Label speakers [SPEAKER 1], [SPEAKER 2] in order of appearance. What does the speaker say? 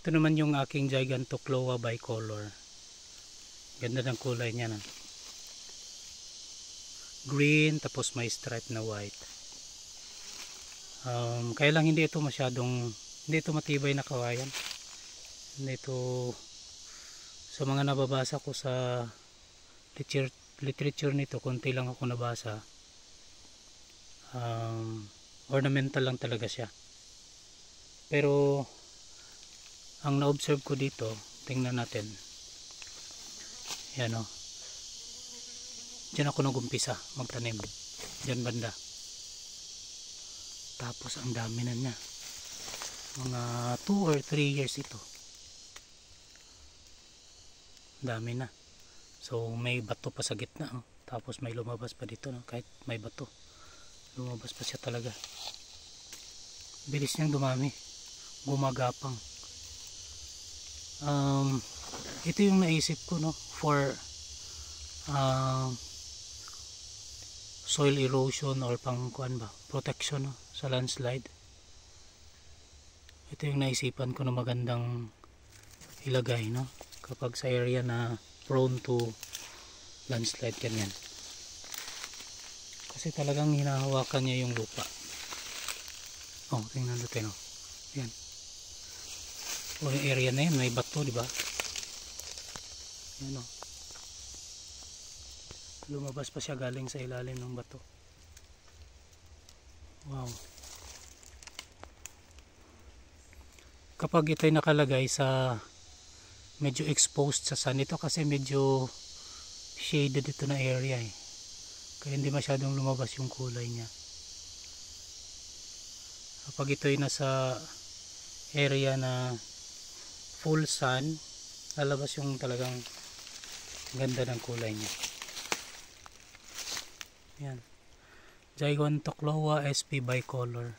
[SPEAKER 1] Ito naman yung aking Gigantocloa bicolor. Ganda ng kulay niya na. Green tapos may stripe na white. Kaya lang hindi ito matibay na kawayan. Hindi ito, sa mga nababasa ko sa literature nito, konti lang ako nabasa. Ornamental lang talaga siya. Pero ang na-observe ko dito, tingnan natin. Yan o. Diyan ako nag-umpisa magtanim. Diyan banda. Tapos ang dami na niya. Mga 2 or 3 years ito. Dami na. So may bato pa sa gitna. Oh. Tapos may lumabas pa dito. No? Kahit may bato. Lumabas pa siya talaga. Bilis niyang dumami. Gumagapang. Ito yung naisip ko, no, for soil erosion or pangkuan ba, protection, no, sa landslide. Ito yung naisipan ko na magandang ilagay, no, kapag sa area na prone to landslide ganyan. Kasi talagang hinahawakan niya yung lupa. Oh, tingnan natin, oh. Yan. O yung area na yan, may bato, di ba? Yan o. Lumabas pa siya galing sa ilalim ng bato. Wow. Kapag ito'y nakalagay sa medyo exposed sa sun, ito kasi medyo shaded ito na area eh. Kaya hindi masyadong lumabas yung kulay niya. Kapag ito'y nasa area na full sun, lalabas yung talagang ganda ng kulay niya. Yan. Gigantocloa sp bicolor.